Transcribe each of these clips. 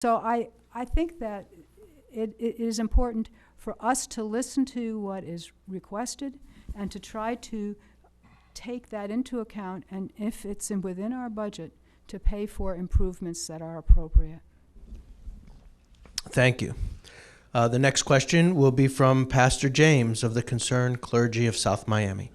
So I think that it is important for us to listen to what is requested and to try to take that into account, and if it's within our budget, to pay for improvements that are appropriate. Thank you. The next question will be from Pastor James of the Concerned Clergy of South Miami.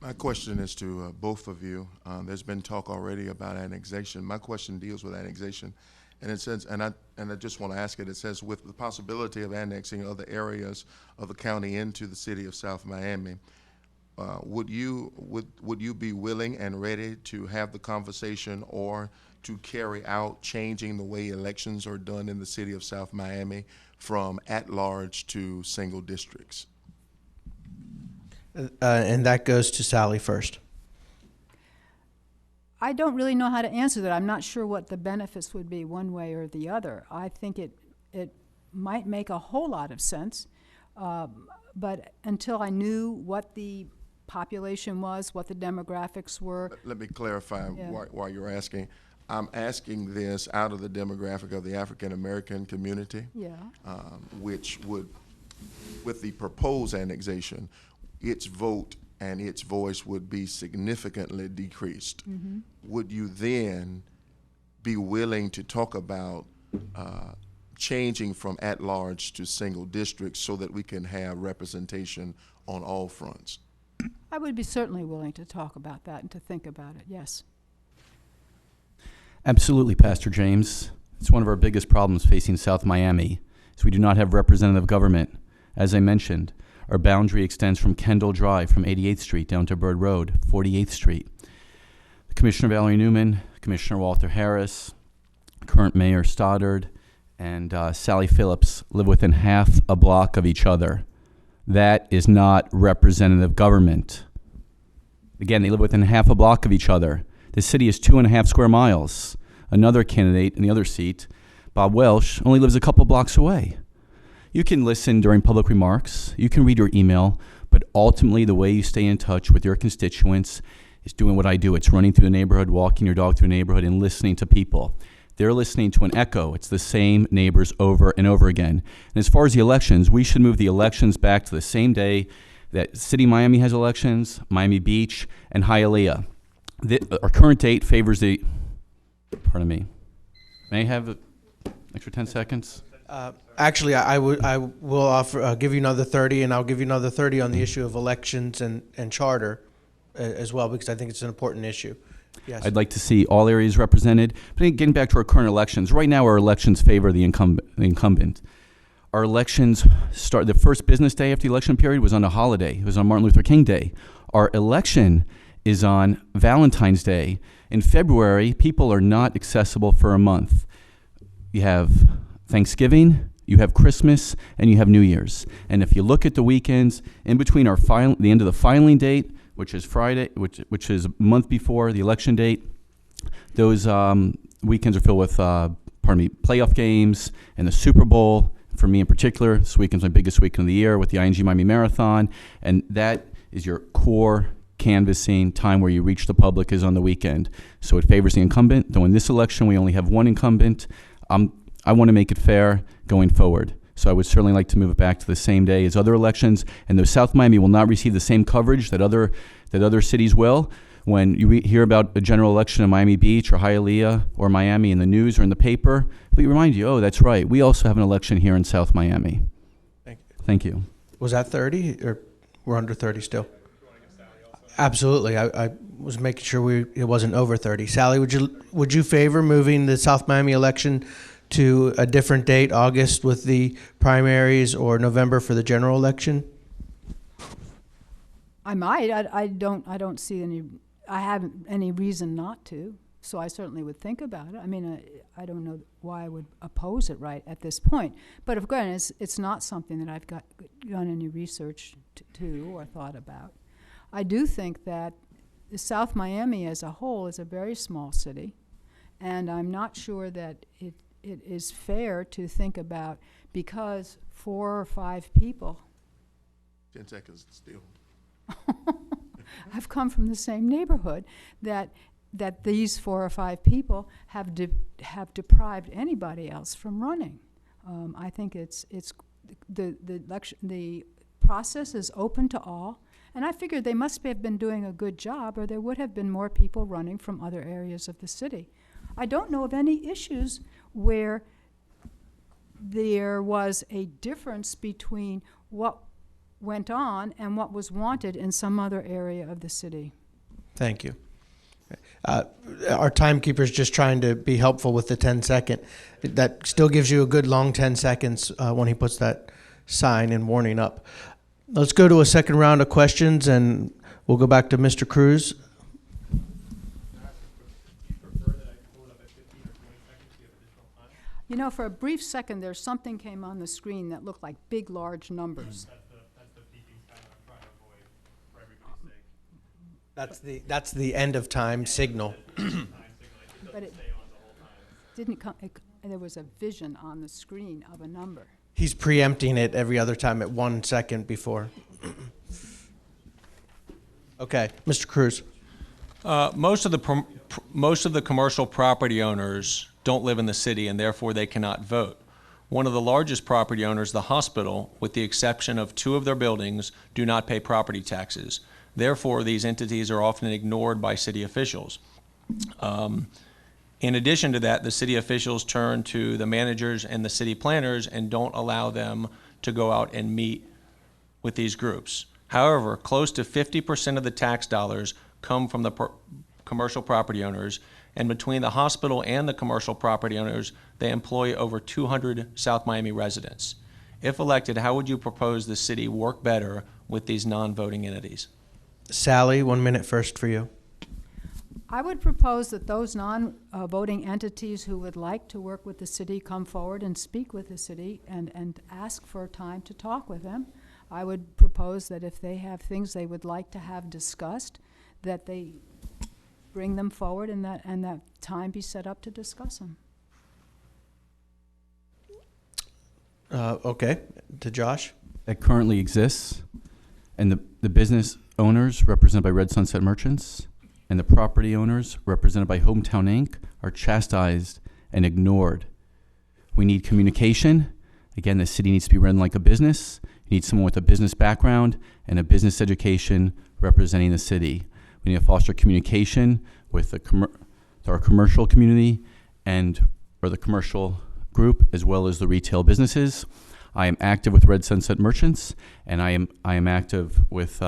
My question is to both of you. There's been talk already about annexation. My question deals with annexation, and it says, and I just want to ask it. It says, with the possibility of annexing other areas of the county into the city of South Miami, would you be willing and ready to have the conversation or to carry out changing the way elections are done in the city of South Miami from at-large to single districts? And that goes to Sally first. I don't really know how to answer that. I'm not sure what the benefits would be one way or the other. I think it might make a whole lot of sense, but until I knew what the population was, what the demographics were. Let me clarify. Yeah. While you're asking. I'm asking this out of the demographic of the African American community, Yeah. Which would, with the proposed annexation, its vote and its voice would be significantly decreased. Mm-hmm. Would you then be willing to talk about changing from at-large to single districts so that we can have representation on all fronts? I would be certainly willing to talk about that and to think about it, yes. Absolutely, Pastor James. It's one of our biggest problems facing South Miami, is we do not have representative government. As I mentioned, our boundary extends from Kendall Drive, from 88th Street down to Bird Road, 48th Street. Commissioner Valerie Newman, Commissioner Walter Harris, current Mayor Stoddard, and Sally Phillips live within half a block of each other. That is not representative government. Again, they live within half a block of each other. The city is 2.5 square miles. Another candidate in the other seat, Bob Welsh, only lives a couple blocks away. You can listen during public remarks, you can read your email, but ultimately the way you stay in touch with your constituents is doing what I do. It's running through the neighborhood, walking your dog through a neighborhood, and listening to people. They're listening to an echo. It's the same neighbors over and over again. And as far as the elections, we should move the elections back to the same day that City Miami has elections, Miami Beach, and Hialeah. Our current date favors the, pardon me, may I have an extra 10 seconds? Actually, I will offer, give you another 30, and I'll give you another 30 on the issue of elections and charter as well, because I think it's an important issue. Yes. I'd like to see all areas represented. But getting back to our current elections, right now our elections favor the incumbent. Our elections start, the first business day after the election period was on a holiday. It was on Martin Luther King Day. Our election is on Valentine's Day. In February, people are not accessible for a month. You have Thanksgiving, you have Christmas, and you have New Year's. And if you look at the weekends, in between our the end of the filing date, which is Friday, which is a month before the election date, those weekends are filled with, playoff games and the Super Bowl. For me in particular, this weekend's my biggest weekend of the year with the ING Miami Marathon, and that is your core canvassing time where you reach the public is on the weekend. So it favors the incumbent, though in this election we only have one incumbent. I want to make it fair going forward. So I would certainly like to move it back to the same day as other elections, and though South Miami will not receive the same coverage that other cities will, when you hear about a general election in Miami Beach or Hialeah or Miami in the news or in the paper, we remind you, oh, that's right, we also have an election here in South Miami. Thank you. Thank you. Was that 30, or we're under 30 still? Absolutely. I was making sure it wasn't over 30. Sally, would you favor moving the South Miami election to a different date, August with the primaries, or November for the general election? I might. I don't see any. I haven't any reason not to. So I certainly would think about it. I mean, I don't know why I would oppose it right at this point. But of course, it's not something that I've done any research to or thought about. I do think that South Miami as a whole is a very small city, and I'm not sure that it is fair to think about, because 4 or 5 people 10 seconds still. I've come from the same neighborhood, that that these 4 or 5 people have deprived anybody else from running. I think the process is open to all, and I figured they must have been doing a good job, or there would have been more people running from other areas of the city. I don't know of any issues where there was a difference between what went on and what was wanted in some other area of the city. Thank you. Our timekeeper's just trying to be helpful with the 10-second. That still gives you a good long 10 seconds when he puts that sign and warning up. Let's go to a second round of questions, and we'll go back to Mr. Cruz. You know, for a brief second there, something came on the screen that looked like big, large numbers. That's the beeping sound I'm trying to avoid for everybody's sake. That's the end of time signal. But it didn't come. There was a vision on the screen of a number. He's preempting it every other time at 1 second before. Okay, Mr. Cruz. Most of the commercial property owners don't live in the city, and therefore they cannot vote. One of the largest property owners, the hospital, with the exception of 2 of their buildings, do not pay property taxes. Therefore, these entities are often ignored by city officials. In addition to that, the city officials turn to the managers and the city planners and don't allow them to go out and meet with these groups. However, close to 50% of the tax dollars come from the commercial property owners, and between the hospital and the commercial property owners, they employ over 200 South Miami residents. If elected, how would you propose the city work better with these non-voting entities? Sally, 1 minute first for you. I would propose that those non-voting entities who would like to work with the city come forward and speak with the city and ask for time to talk with them. I would propose that if they have things they would like to have discussed, that they bring them forward and that time be set up to discuss them. Okay, to Josh. That currently exists, and the business owners represented by Red Sunset Merchants and the property owners represented by Hometown Inc. are chastised and ignored. We need communication. Again, the city needs to be run like a business. You need someone with a business background and a business education representing the city. We need to foster communication with our commercial community or the commercial group, as well as the retail businesses. I am active with Red Sunset Merchants, and I am active with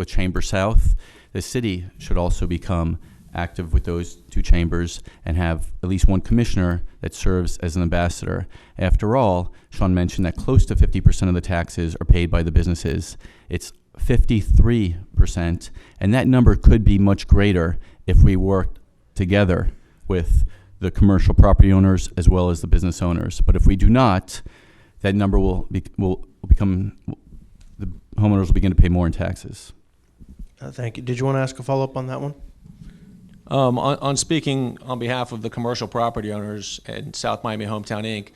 Chamber South. The city should also become active with those 2 chambers and have at least one commissioner that serves as an ambassador. After all, Shawn mentioned that close to 50% of the taxes are paid by the businesses. It's 53%, and that number could be much greater if we worked together with the commercial property owners as well as the business owners. But if we do not, that number will become, the homeowners will begin to pay more in taxes. Thank you. Did you want to ask a follow-up on that one? On speaking on behalf of the commercial property owners and South Miami Hometown Inc.,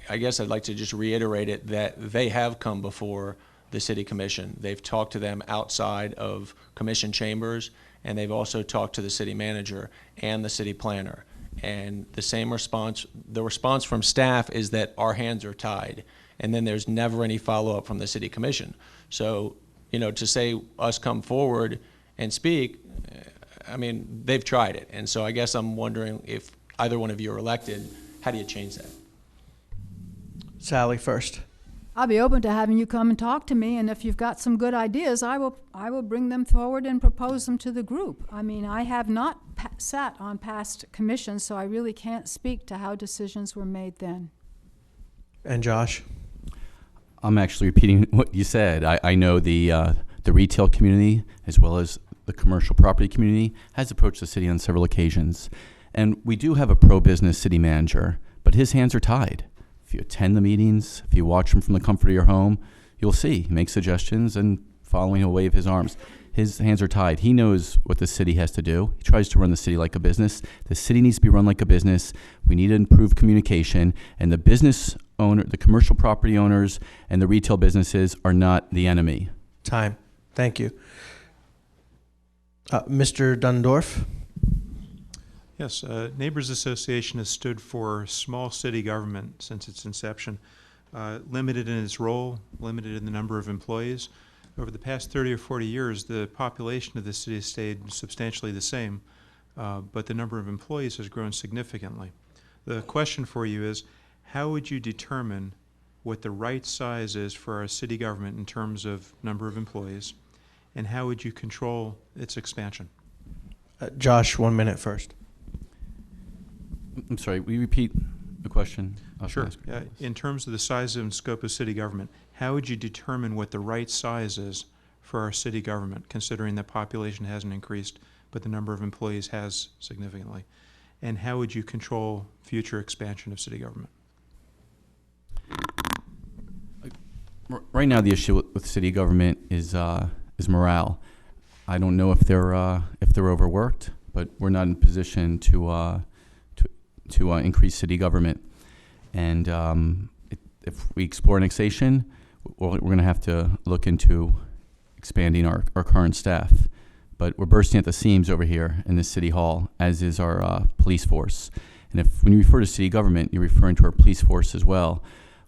I guess I'd like to just reiterate it that they have come before the city commission. They've talked to them outside of commission chambers, and they've also talked to the city manager and the city planner. And the response from staff is that our hands are tied, and then there's never any follow-up from the city commission. So, to say us come forward and speak, I mean, they've tried it. And so I guess I'm wondering if either one of you are elected, how do you change that? Sally first. I'll be open to having you come and talk to me, and if you've got some good ideas, I will bring them forward and propose them to the group. I mean, I have not sat on past commissions, so I really can't speak to how decisions were made then. And Josh? I'm actually repeating what you said. I know the retail community as well as the commercial property community has approached the city on several occasions. And we do have a pro-business city manager, but his hands are tied. If you attend the meetings, if you watch him from the comfort of your home, you'll see he makes suggestions and following he'll wave his arms. His hands are tied. He knows what the city has to do. He tries to run the city like a business. The city needs to be run like a business. We need to improve communication, and the business owner, the commercial property owners, and the retail businesses are not the enemy. Time. Thank you. Mr. Dundorf? Yes, Neighbors Association has stood for small city government since its inception, limited in its role, limited in the number of employees. Over the past 30 or 40 years, the population of the city has stayed substantially the same, but the number of employees has grown significantly. The question for you is, how would you determine what the right size is for our city government in terms of number of employees, and how would you control its expansion? Josh, 1 minute first. I'm sorry, will you repeat the question? Sure. In terms of the size and scope of city government, how would you determine what the right size is for our city government, considering that population hasn't increased, but the number of employees has significantly? And how would you control future expansion of city government? Right now, the issue with city government is morale. I don't know if they're overworked, but we're not in position to increase city government. And if we explore annexation, we're going to have to look into expanding our current staff. But we're bursting at the seams over here in this city hall, as is our police force. And when you refer to city government, you're referring to our police force as well.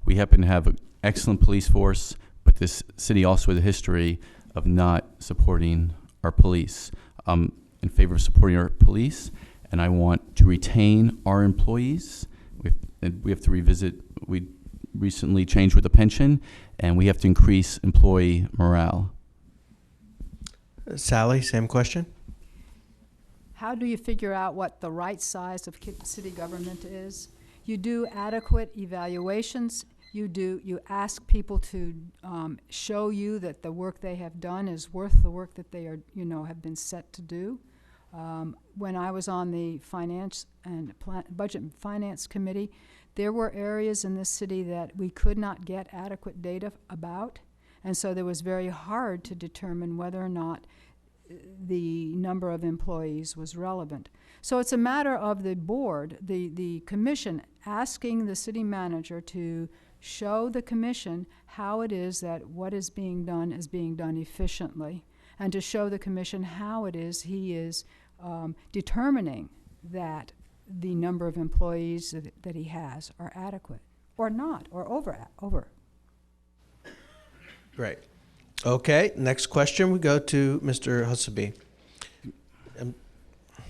We happen to have an excellent police force, but this city also has a history of not supporting our police. I'm in favor of supporting our police, and I want to retain our employees. We have to revisit, we recently changed with the pension, and we have to increase employee morale. Sally, same question. How do you figure out what the right size of city government is? You do adequate evaluations. You ask people to show you that the work they have done is worth the work that they are, have been set to do. When I was on the Finance and Budget and Finance Committee, there were areas in this city that we could not get adequate data about, and so it was very hard to determine whether or not the number of employees was relevant. So it's a matter of the board, the commission, asking the city manager to show the commission how it is that what is being done efficiently, and to show the commission how it is he is determining that the number of employees that he has are adequate, or not, or over. Great. Okay, next question, we go to Mr. Huseby. Can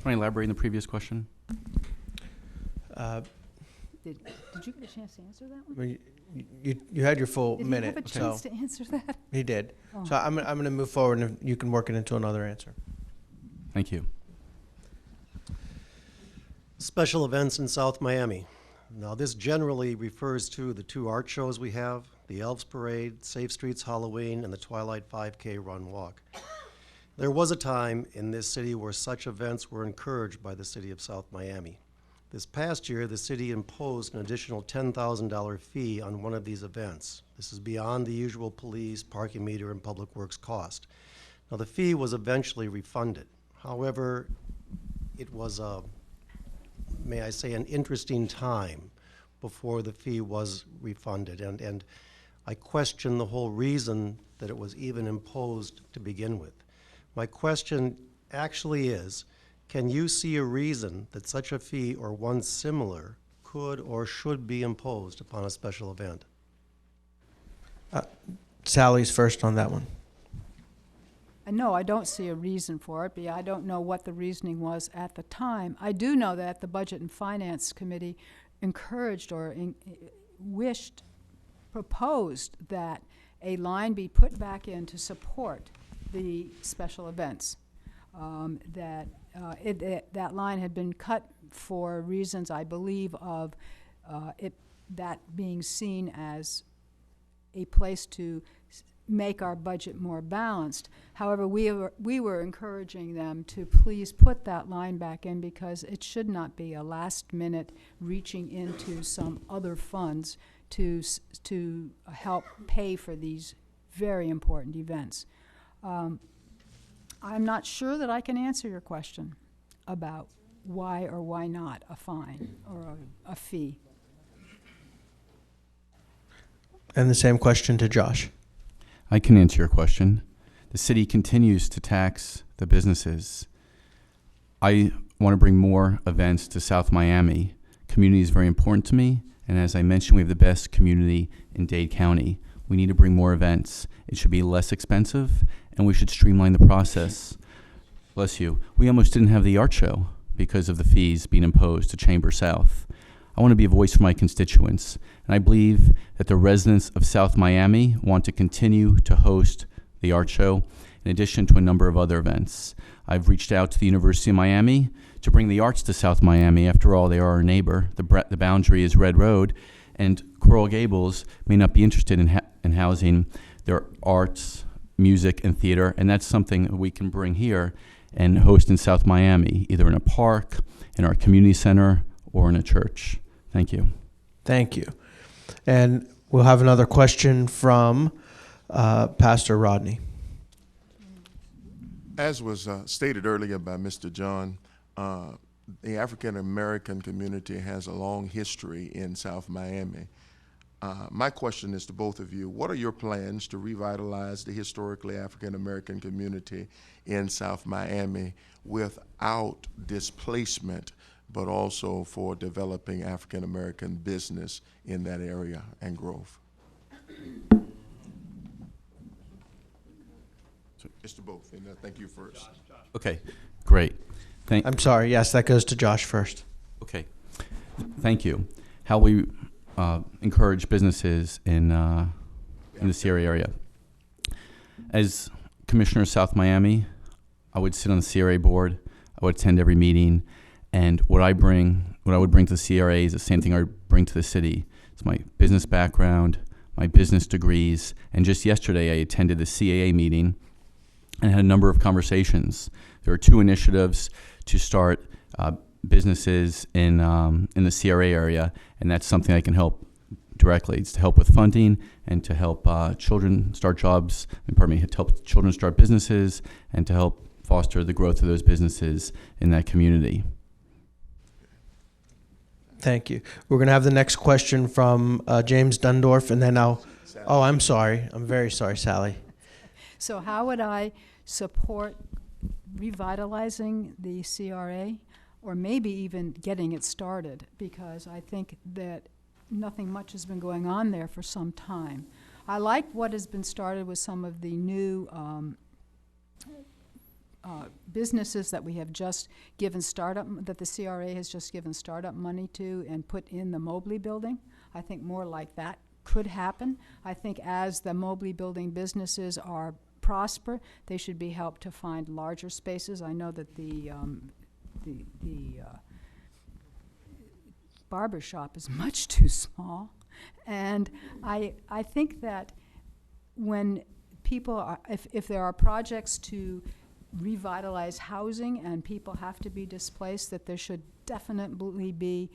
I elaborate on the previous question? Did you get a chance to answer that one? You had your full Did minute. Did he have a chance to answer that? He did. Oh. So I'm going to move forward, and you can work it into another answer. Thank you. Special events in South Miami. Now, this generally refers to the 2 art shows we have, the Elves Parade, Safe Streets Halloween, and the Twilight 5K Run Walk. There was a time in this city where such events were encouraged by the city of South Miami. This past year, the city imposed an additional $10,000 fee on one of these events. This is beyond the usual police, parking meter, and public works cost. Now, the fee was eventually refunded. However, it was may I say, an interesting time before the fee was refunded. And I question the whole reason that it was even imposed to begin with. My question actually is, can you see a reason that such a fee or one similar could or should be imposed upon a special event? Sally's first on that one. No, I don't see a reason for it, but I don't know what the reasoning was at the time. I do know that the Budget and Finance Committee encouraged or proposed that a line be put back in to support the special events. That line had been cut for reasons, I believe, of that being seen as a place to make our budget more balanced. However, we were encouraging them to please put that line back in, because it should not be a last minute reaching into some other funds to help pay for these very important events. I'm not sure that I can answer your question about why or why not a fine or a fee. And the same question to Josh. I can answer your question. The city continues to tax the businesses. I want to bring more events to South Miami. Community is very important to me, and as I mentioned, we have the best community in Dade County. We need to bring more events. It should be less expensive, and we should streamline the process. Bless you. We almost didn't have the art show because of the fees being imposed to Chamber South. I want to be a voice for my constituents, and I believe that the residents of South Miami want to continue to host the art show in addition to a number of other events. I've reached out to the University of Miami to bring the arts to South Miami. After all, they are our neighbor. The boundary is Red Road, and Coral Gables may not be interested in housing their arts, music, and theater, and that's something that we can bring here and host in South Miami, either in a park, in our community center, or in a church. Thank you. Thank you. And we'll have another question from Pastor Rodney. As was stated earlier by Mr. John, the African American community has a long history in South Miami. My question is to both of you, what are your plans to revitalize the historically African American community in South Miami without displacement, but also for developing African American business in that area and growth? Mr. Both, and thank you first. Okay, great. I'm sorry. Yes, that goes to Josh first. Okay, thank you. How we encourage businesses in the Sierra area. As Commissioner of South Miami, I would sit on the CRA board. I would attend every meeting, and what I would bring to the CRA is the same thing I bring to the city. It's my business background, my business degrees, and just yesterday I attended the CAA meeting and had a number of conversations. There are 2 initiatives to start businesses in the CRA area, and that's something I can help directly. It's to help with funding and to help children start jobs, to help children start businesses and to help foster the growth of those businesses in that community. Thank you. We're going to have the next question from James Dundorf, and then I'm sorry. I'm very sorry, Sally. So how would I support revitalizing the CRA, or maybe even getting it started? Because I think that nothing much has been going on there for some time. I like what has been started with some of the new businesses that we have just given that the CRA has just given startup money to and put in the Mobley building. I think more like that could happen. I think as the Mobley building businesses are prosper, they should be helped to find larger spaces. I know that the barber shop is much too small, and I think that when people are, if there are projects to revitalize housing and people have to be displaced, that there should definitely be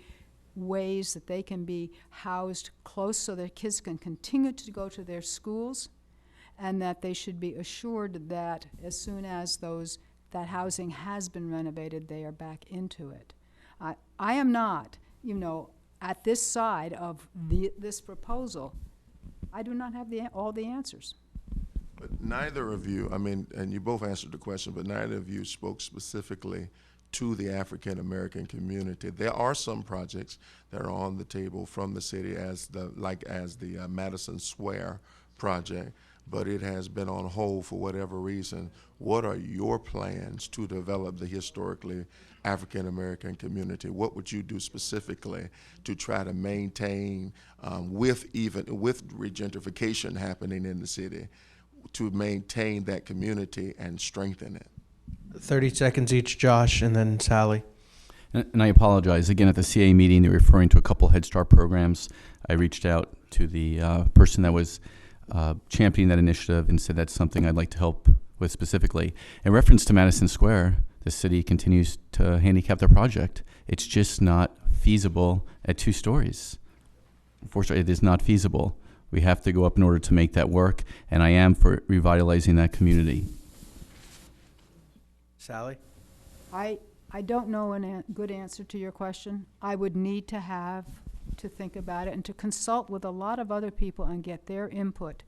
ways that they can be housed close so their kids can continue to go to their schools, and that they should be assured that as soon as that housing has been renovated, they are back into it. I am not, at this side of this proposal. I do not have all the answers. But neither of you, and you both answered the question, but neither of you spoke specifically to the African American community. There are some projects that are on the table from the city as the Madison Square project, but it has been on hold for whatever reason. What are your plans to develop the historically African American community? What would you do specifically to try to maintain, with regentrification happening in the city, to maintain that community and strengthen it? 30 seconds each, Josh, and then Sally. And I apologize. Again, at the CA meeting, they're referring to a couple Head Start programs. I reached out to the person that was championing that initiative and said that's something I'd like to help with specifically. In reference to Madison Square, the city continues to handicap their project. It's just not feasible at 2 stories. Unfortunately, it is not feasible. We have to go up in order to make that work, and I am for revitalizing that community. Sally? I don't know a good answer to your question. I would need to think about it and to consult with a lot of other people and get their input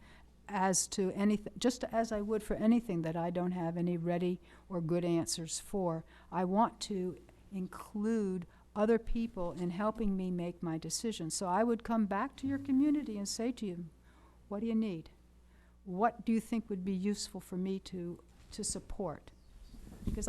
as to anything, just as I would for anything that I don't have any ready or good answers for. I want to include other people in helping me make my decisions. So I would come back to your community and say to you, what do you need? What do you think would be useful for me to support? Because